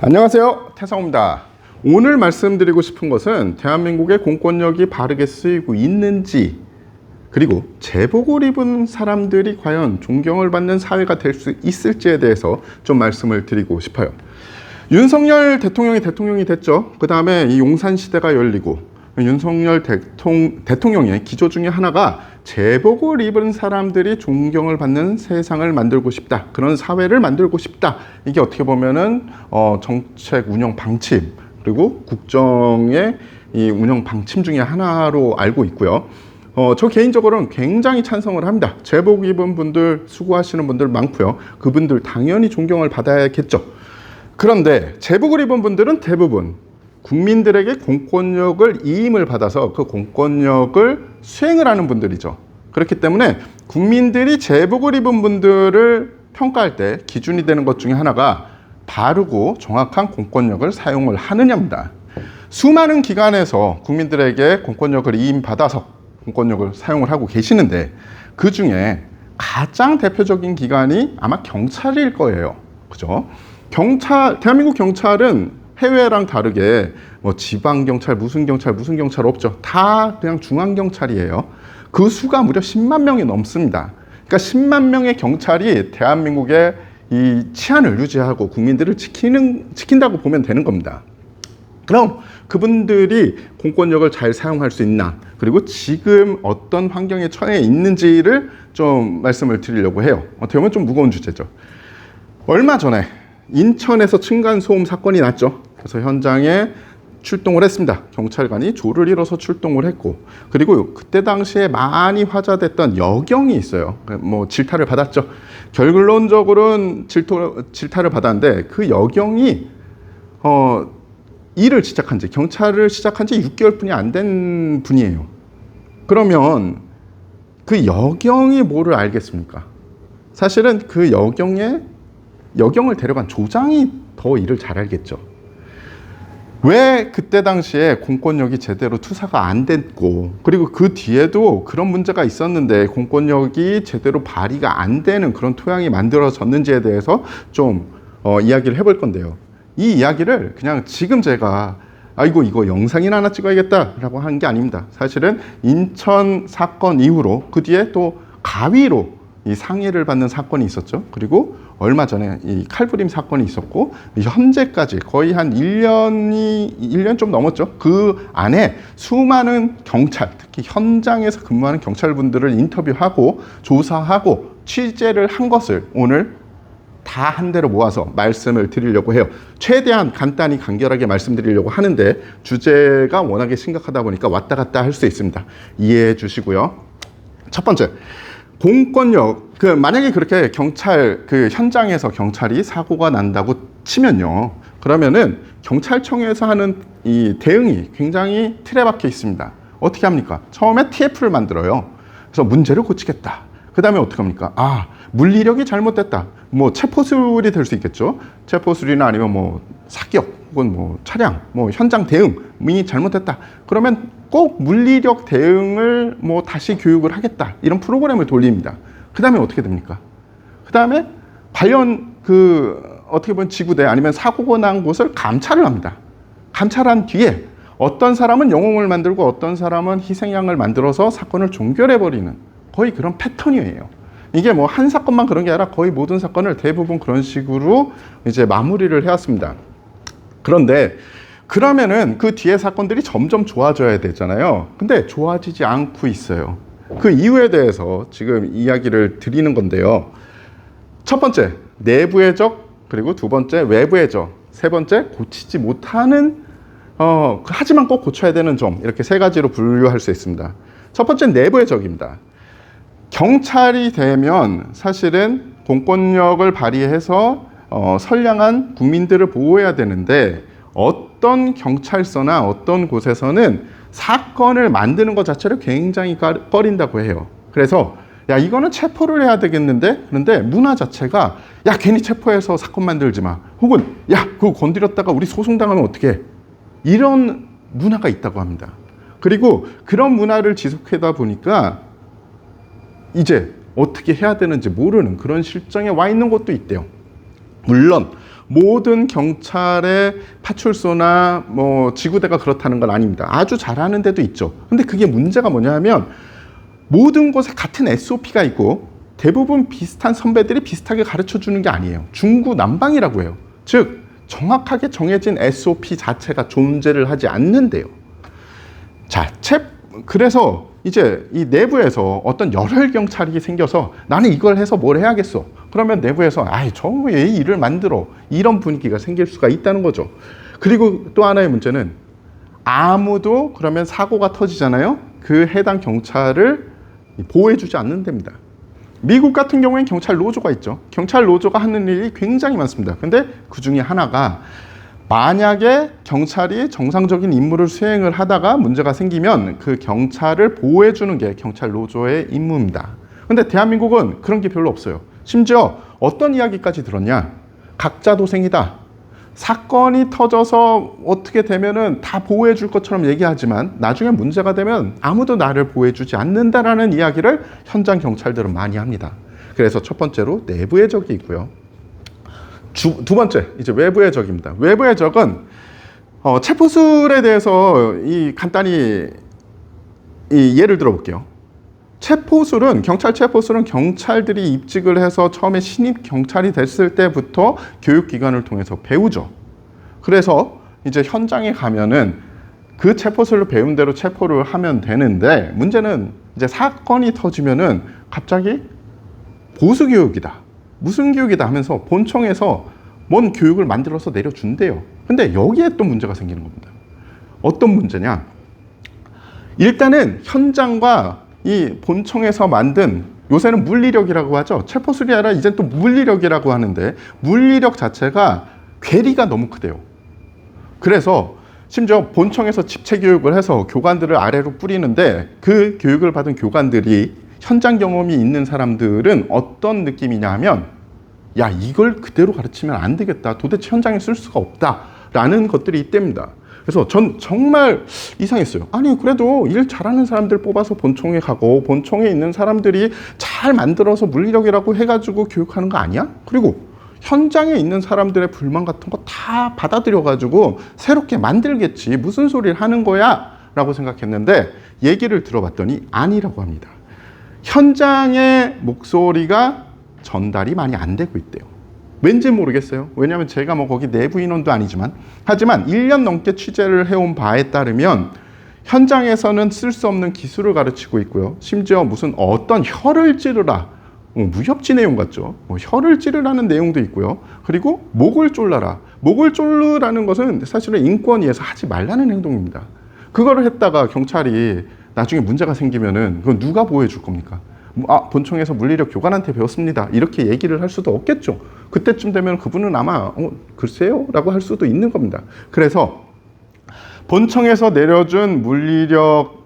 안녕하세요, 태성입니다. 오늘 말씀드리고 싶은 것은 대한민국의 공권력이 바르게 쓰이고 있는지, 그리고 제복을 입은 사람들이 과연 존경을 받는 사회가 될 수 있을지에 대해서 좀 말씀을 드리고 싶어요. 윤석열 대통령이 됐죠. 그 다음에 이 용산시대가 열리고 윤석열 대통령의 기조 중에 하나가 제복을 입은 사람들이 존경을 받는 세상을 만들고 싶다, 그런 사회를 만들고 싶다. 이게 어떻게 보면은 정책 운영 방침, 그리고 국정의 이 운영 방침 중에 하나로 알고 있고요. 저 개인적으로는 굉장히 찬성을 합니다. 제복 입은 분들, 수고하시는 분들 많고요. 그분들 당연히 존경을 받아야겠죠. 그런데 제복을 입은 분들은 대부분 국민들에게 공권력을 이임을 받아서 그 공권력을 수행을 하는 분들이죠. 그렇기 때문에 국민들이 제복을 입은 분들을 평가할 때 기준이 되는 것 중에 하나가 바르고 정확한 공권력을 사용을 하느냐입니다. 수많은 기관에서 국민들에게 공권력을 이임받아서 공권력을 사용을 하고 계시는데, 그 중에 가장 대표적인 기관이 아마 경찰일 거예요. 그죠? 대한민국 경찰은 해외랑 다르게 뭐 지방경찰, 무슨 경찰 없죠. 다 그냥 중앙경찰이에요. 그 수가 무려 10만 명이 넘습니다. 그러니까 10만 명의 경찰이 대한민국의 이 치안을 유지하고 국민들을 지킨다고 보면 되는 겁니다. 그럼 그분들이 공권력을 잘 사용할 수 있나, 그리고 지금 어떤 환경에 처해 있는지를 좀 말씀을 드리려고 해요. 어떻게 보면 좀 무거운 주제죠. 얼마 전에 인천에서 층간소음 사건이 났죠. 그래서 현장에 출동을 했습니다. 경찰관이 조를 이뤄서 출동을 했고, 그리고 그때 당시에 많이 화제됐던 여경이 있어요. 뭐 질타를 받았죠. 결론적으로는 질타를 받았는데, 그 여경이 일을 시작한 지, 경찰을 시작한 지 6개월뿐이 안 된 분이에요. 그러면 그 여경이 뭐를 알겠습니까? 사실은 그 여경을 데려간 조장이 더 일을 잘 알겠죠. 왜 그때 당시에 공권력이 제대로 투사가 안 됐고, 그리고 그 뒤에도 그런 문제가 있었는데 공권력이 제대로 발휘가 안 되는 그런 토양이 만들어졌는지에 대해서 좀 이야기를 해볼 건데요. 이 이야기를 그냥 지금 제가 아이고 이거 영상이나 하나 찍어야겠다 라고 하는 게 아닙니다. 사실은 인천 사건 이후로 그 뒤에 또 가위로 이 상해를 받는 사건이 있었죠. 그리고 얼마 전에 이 칼부림 사건이 있었고, 현재까지 거의 한 1년 좀 넘었죠. 그 안에 수많은 경찰, 특히 현장에서 근무하는 경찰분들을 인터뷰하고 조사하고 취재를 한 것을 오늘 다 한 대로 모아서 말씀을 드리려고 해요. 최대한 간단히 간결하게 말씀드리려고 하는데, 주제가 워낙에 심각하다 보니까 왔다 갔다 할 수 있습니다. 이해해 주시고요. 첫 번째, 공권력, 만약에 그렇게 현장에서 경찰이 사고가 난다고 치면요, 그러면은 경찰청에서 하는 이 대응이 굉장히 틀에 박혀 있습니다. 어떻게 합니까? 처음에 TF를 만들어요. 그래서 문제를 고치겠다. 그 다음에 어떻게 합니까? 물리력이 잘못됐다. 뭐 체포술이 될 수 있겠죠. 체포술이나 아니면 뭐 사격 혹은 뭐 차량, 뭐 현장 대응이 잘못됐다. 그러면 꼭 물리력 대응을 뭐 다시 교육을 하겠다, 이런 프로그램을 돌립니다. 그 다음에 어떻게 됩니까? 그 다음에 관련 어떻게 보면 지구대 아니면 사고가 난 곳을 감찰을 합니다. 감찰한 뒤에 어떤 사람은 영웅을 만들고 어떤 사람은 희생양을 만들어서 사건을 종결해버리는 거의 그런 패턴이에요. 이게 뭐 한 사건만 그런 게 아니라 거의 모든 사건을 대부분 그런 식으로 이제 마무리를 해왔습니다. 그런데 그러면은 그 뒤에 사건들이 점점 좋아져야 되잖아요. 근데 좋아지지 않고 있어요. 그 이유에 대해서 지금 이야기를 드리는 건데요. 첫 번째, 내부의 적, 그리고 두 번째, 외부의 적, 세 번째, 고치지 못하는 하지만 꼭 고쳐야 되는 점, 이렇게 세 가지로 분류할 수 있습니다. 첫 번째는 내부의 적입니다. 경찰이 되면 사실은 공권력을 발휘해서 선량한 국민들을 보호해야 되는데, 어떤 경찰서나 어떤 곳에서는 사건을 만드는 것 자체를 굉장히 꺼린다고 해요. 그래서 야, 이거는 체포를 해야 되겠는데, 그런데 문화 자체가 야, 괜히 체포해서 사건 만들지 마, 혹은 야, 그거 건드렸다가 우리 소송당하면 어떡해, 이런 문화가 있다고 합니다. 그리고 그런 문화를 지속하다 보니까 이제 어떻게 해야 되는지 모르는 그런 실정에 와 있는 것도 있대요. 물론 모든 경찰의 파출소나 뭐 지구대가 그렇다는 건 아닙니다. 아주 잘하는 데도 있죠. 근데 그게 문제가 뭐냐면 모든 곳에 같은 SOP가 있고 대부분 비슷한 선배들이 비슷하게 가르쳐 주는 게 아니에요. 중구난방이라고 해요. 즉 정확하게 정해진 SOP 자체가 존재를 하지 않는데요. 자, 그래서 이제 이 내부에서 어떤 열혈 경찰이 생겨서 나는 이걸 해서 뭘 해야겠어. 그러면 내부에서 아이 저 왜 일을 만들어. 이런 분위기가 생길 수가 있다는 거죠. 그리고 또 하나의 문제는 아무도 그러면 사고가 터지잖아요. 그 해당 경찰을 보호해주지 않는답니다. 미국 같은 경우엔 경찰 노조가 있죠. 경찰 노조가 하는 일이 굉장히 많습니다. 근데 그 중에 하나가 만약에 경찰이 정상적인 임무를 수행을 하다가 문제가 생기면 그 경찰을 보호해주는 게 경찰 노조의 임무입니다. 근데 대한민국은 그런 게 별로 없어요. 심지어 어떤 이야기까지 들었냐? 각자 도생이다. 사건이 터져서 어떻게 되면은 다 보호해 줄 것처럼 얘기하지만 나중에 문제가 되면 아무도 나를 보호해 주지 않는다라는 이야기를 현장 경찰들은 많이 합니다. 그래서 첫 번째로 내부의 적이 있고요. 두 번째, 이제 외부의 적입니다. 외부의 적은 체포술에 대해서 간단히 예를 들어 볼게요. 경찰 체포술은 경찰들이 입직을 해서 처음에 신입 경찰이 됐을 때부터 교육기관을 통해서 배우죠. 그래서 이제 현장에 가면은 그 체포술로 배운 대로 체포를 하면 되는데 문제는 이제 사건이 터지면은 갑자기 보수교육이다. 무슨 교육이다 하면서 본청에서 뭔 교육을 만들어서 내려준대요. 근데 여기에 또 문제가 생기는 겁니다. 어떤 문제냐? 일단은 현장과 이 본청에서 만든 요새는 물리력이라고 하죠. 체포술이 아니라 이제 또 물리력이라고 하는데 물리력 자체가 괴리가 너무 크대요. 그래서 심지어 본청에서 집체 교육을 해서 교관들을 아래로 뿌리는데 그 교육을 받은 교관들이 현장 경험이 있는 사람들은 어떤 느낌이냐 하면 야 이걸 그대로 가르치면 안 되겠다. 도대체 현장에 쓸 수가 없다라는 것들이 있답니다. 그래서 전 정말 이상했어요. 아니 그래도 일 잘하는 사람들 뽑아서 본청에 가고 본청에 있는 사람들이 잘 만들어서 물리력이라고 해가지고 교육하는 거 아니야? 그리고 현장에 있는 사람들의 불만 같은 거 다 받아들여가지고 새롭게 만들겠지. 무슨 소리를 하는 거야? 라고 생각했는데 얘기를 들어봤더니 아니라고 합니다. 현장의 목소리가 전달이 많이 안 되고 있대요. 왠지 모르겠어요. 왜냐하면 제가 뭐 거기 내부 인원도 아니지만 하지만 1년 넘게 취재를 해온 바에 따르면 현장에서는 쓸 수 없는 기술을 가르치고 있고요. 심지어 무슨 어떤 혀를 찌르라 무협지 내용 같죠. 혀를 찌르라는 내용도 있고요. 그리고 목을 졸라라. 목을 졸르라는 것은 사실은 인권위에서 하지 말라는 행동입니다. 그거를 했다가 경찰이 나중에 문제가 생기면은 그건 누가 보호해 줄 겁니까? 본청에서 물리력 교관한테 배웠습니다. 이렇게 얘기를 할 수도 없겠죠. 그때쯤 되면 그분은 아마 글쎄요? 라고 할 수도 있는 겁니다. 그래서 본청에서 내려준 물리력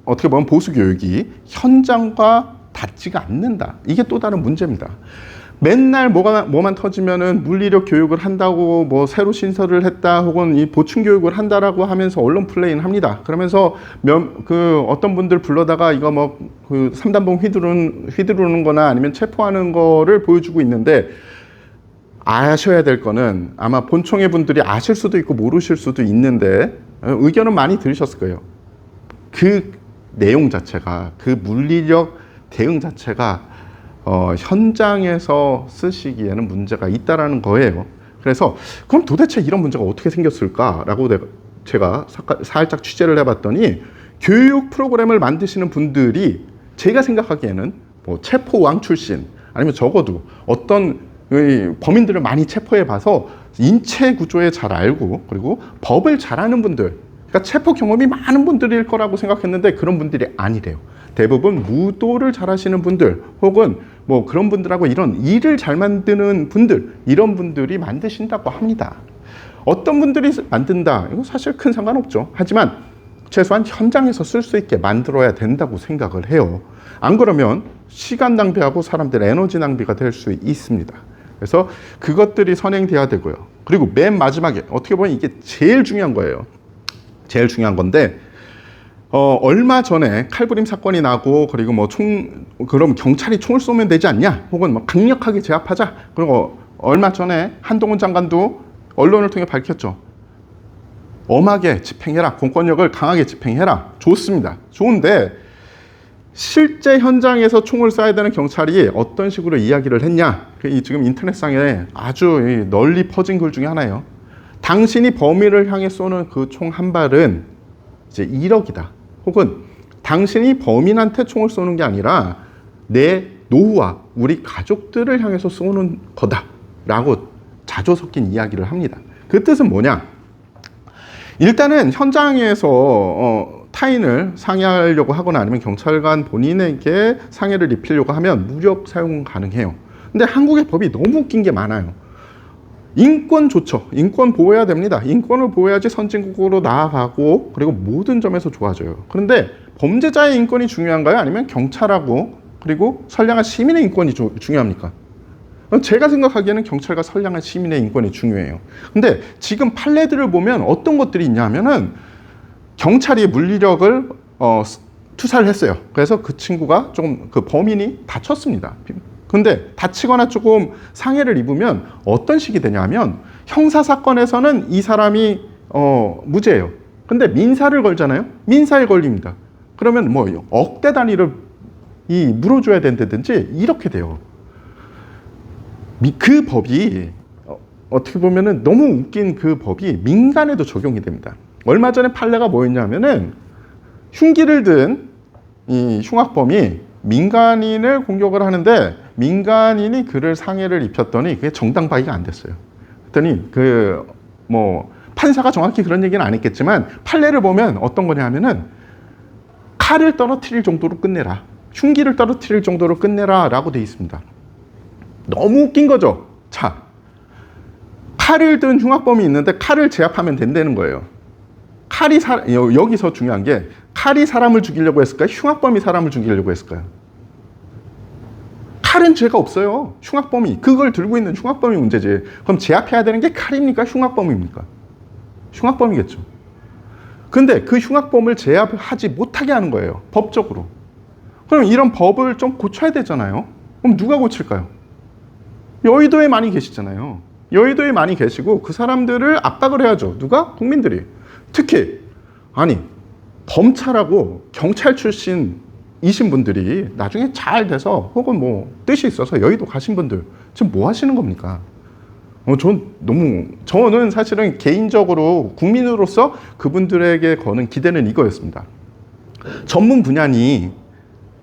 어떻게 보면 보수교육이 현장과 닿지가 않는다. 이게 또 다른 문제입니다. 맨날 뭐만 터지면은 물리력 교육을 한다고 뭐 새로 신설을 했다 혹은 이 보충 교육을 한다라고 하면서 언론 플레이는 합니다. 그러면서 어떤 분들 불러다가 이거 뭐 그 3단봉 휘두르는 거나 아니면 체포하는 거를 보여주고 있는데 아셔야 될 거는 아마 본청의 분들이 아실 수도 있고 모르실 수도 있는데 의견은 많이 들으셨을 거예요. 그 내용 자체가 그 물리력 대응 자체가 현장에서 쓰시기에는 문제가 있다라는 거예요. 그래서 그럼 도대체 이런 문제가 어떻게 생겼을까라고 제가 살짝 취재를 해봤더니 교육 프로그램을 만드시는 분들이 제가 생각하기에는 뭐 체포왕 출신 아니면 적어도 어떤 범인들을 많이 체포해봐서 인체 구조에 잘 알고 그리고 법을 잘 아는 분들 그러니까 체포 경험이 많은 분들일 거라고 생각했는데 그런 분들이 아니래요. 대부분 무도를 잘 하시는 분들 혹은 뭐 그런 분들하고 이런 일을 잘 만드는 분들 이런 분들이 만드신다고 합니다. 어떤 분들이 만든다 이거 사실 큰 상관없죠. 하지만 최소한 현장에서 쓸 수 있게 만들어야 된다고 생각을 해요. 안 그러면 시간 낭비하고 사람들 에너지 낭비가 될 수 있습니다. 그래서 그것들이 선행돼야 되고요. 그리고 맨 마지막에 어떻게 보면 이게 제일 중요한 거예요. 제일 중요한 건데 얼마 전에 칼부림 사건이 나고 그리고 그럼 경찰이 총을 쏘면 되지 않냐? 혹은 뭐 강력하게 제압하자. 그리고 얼마 전에 한동훈 장관도 언론을 통해 밝혔죠. 엄하게 집행해라. 공권력을 강하게 집행해라. 좋습니다. 좋은데 실제 현장에서 총을 쏴야 되는 경찰이 어떤 식으로 이야기를 했냐. 지금 인터넷상에 아주 널리 퍼진 글 중에 하나예요. 당신이 범인을 향해 쏘는 그 총 한 발은 이제 1억이다. 혹은 당신이 범인한테 총을 쏘는 게 아니라 내 노후와 우리 가족들을 향해서 쏘는 거다. 라고 자조 섞인 이야기를 합니다. 그 뜻은 뭐냐? 일단은 현장에서 타인을 상해하려고 하거나 아니면 경찰관 본인에게 상해를 입히려고 하면 무력 사용 가능해요. 근데 한국의 법이 너무 웃긴 게 많아요. 인권 좋죠. 인권 보호해야 됩니다. 인권을 보호해야지 선진국으로 나아가고 그리고 모든 점에서 좋아져요. 그런데 범죄자의 인권이 중요한가요? 아니면 경찰하고 그리고 선량한 시민의 인권이 중요합니까? 제가 생각하기에는 경찰과 선량한 시민의 인권이 중요해요. 근데 지금 판례들을 보면 어떤 것들이 있냐면은 경찰이 물리력을 투사를 했어요. 그래서 그 친구가 조금 그 범인이 다쳤습니다. 근데 다치거나 조금 상해를 입으면 어떤 식이 되냐면 형사 사건에서는 이 사람이 무죄예요. 근데 민사를 걸잖아요. 민사에 걸립니다. 그러면 뭐 억대 단위를 물어줘야 된다든지 이렇게 돼요. 그 법이 어떻게 보면은 너무 웃긴 그 법이 민간에도 적용이 됩니다. 얼마 전에 판례가 뭐였냐면은 흉기를 든 이 흉악범이 민간인을 공격을 하는데 민간인이 그를 상해를 입혔더니 그게 정당방위가 안 됐어요. 그랬더니 판사가 정확히 그런 얘기는 안 했겠지만 판례를 보면 어떤 거냐면은 칼을 떨어뜨릴 정도로 끝내라. 흉기를 떨어뜨릴 정도로 끝내라 라고 돼 있습니다. 너무 웃긴 거죠. 자, 칼을 든 흉악범이 있는데 칼을 제압하면 된다는 거예요. 여기서 중요한 게 칼이 사람을 죽이려고 했을까요? 흉악범이 사람을 죽이려고 했을까요? 칼은 죄가 없어요. 흉악범이. 그걸 들고 있는 흉악범이 문제지. 그럼 제압해야 되는 게 칼입니까? 흉악범입니까? 흉악범이겠죠. 근데 그 흉악범을 제압하지 못하게 하는 거예요. 법적으로. 그럼 이런 법을 좀 고쳐야 되잖아요. 그럼 누가 고칠까요? 여의도에 많이 계시잖아요. 여의도에 많이 계시고 그 사람들을 압박을 해야죠. 누가? 국민들이. 특히 검찰하고 경찰 출신이신 분들이 나중에 잘 돼서 혹은 뜻이 있어서 여의도 가신 분들 지금 뭐 하시는 겁니까? 저는 사실은 개인적으로 국민으로서 그분들에게 거는 기대는 이거였습니다. 전문 분야니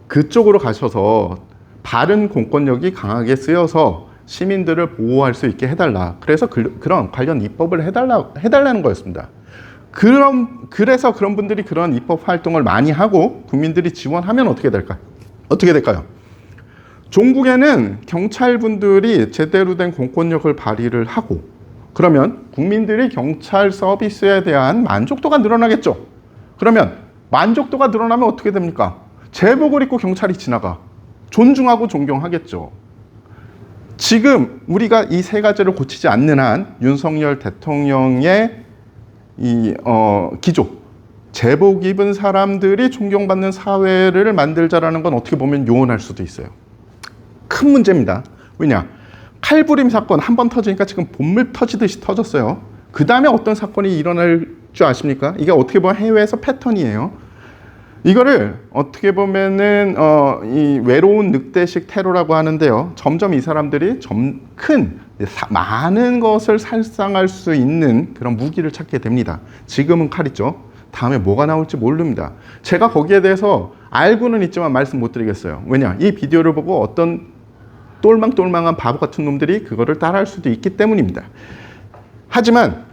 그쪽으로 가셔서 바른 공권력이 강하게 쓰여서 시민들을 보호할 수 있게 해달라. 그래서 그런 관련 입법을 해달라는 거였습니다. 그래서 그런 분들이 그런 입법 활동을 많이 하고 국민들이 지원하면 어떻게 될까요? 종국에는 경찰분들이 제대로 된 공권력을 발휘를 하고 그러면 국민들이 경찰 서비스에 대한 만족도가 늘어나겠죠. 그러면 만족도가 늘어나면 어떻게 됩니까? 제복을 입고 경찰이 지나가. 존중하고 존경하겠죠. 지금 우리가 이 세 가지를 고치지 않는 한 윤석열 대통령의 기조, 제복 입은 사람들이 존경받는 사회를 만들자라는 건 어떻게 보면 요원할 수도 있어요. 큰 문제입니다. 왜냐? 칼부림 사건 한 번 터지니까 지금 본물 터지듯이 터졌어요. 그 다음에 어떤 사건이 일어날 줄 아십니까? 이게 어떻게 보면 해외에서 패턴이에요. 이거를 어떻게 보면은 이 외로운 늑대식 테러라고 하는데요. 점점 이 사람들이 많은 것을 살상할 수 있는 그런 무기를 찾게 됩니다. 지금은 칼이죠. 다음에 뭐가 나올지 모릅니다. 제가 거기에 대해서 알고는 있지만 말씀 못 드리겠어요. 왜냐? 이 비디오를 보고 어떤 똘망똘망한 바보 같은 놈들이 그거를 따라할 수도 있기 때문입니다. 하지만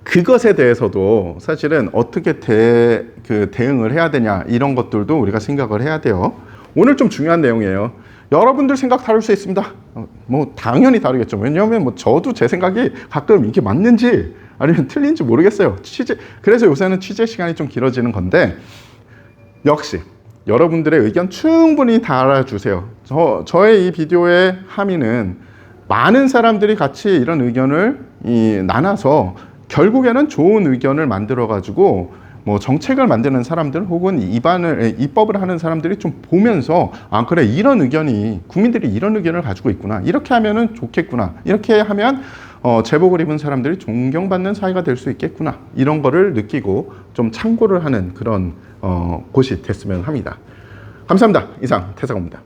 그것에 대해서도 사실은 어떻게 대응을 해야 되냐 이런 것들도 우리가 생각을 해야 돼요. 오늘 좀 중요한 내용이에요. 여러분들 생각 다를 수 있습니다. 당연히 다르겠죠. 왜냐하면 저도 제 생각이 가끔 이게 맞는지 아니면 틀린지 모르겠어요. 그래서 요새는 취재 시간이 좀 길어지는 건데 역시 여러분들의 의견 충분히 달아주세요. 저의 이 비디오의 함의는 많은 사람들이 같이 이런 의견을 나눠서 결국에는 좋은 의견을 만들어 가지고 뭐 정책을 만드는 사람들 혹은 입법을 하는 사람들이 좀 보면서 아 그래 이런 의견이 국민들이 이런 의견을 가지고 있구나 이렇게 하면은 좋겠구나 이렇게 하면 제복을 입은 사람들이 존경받는 사회가 될 수 있겠구나 이런 거를 느끼고 좀 참고를 하는 그런 곳이 됐으면 합니다. 감사합니다. 이상 태사고입니다.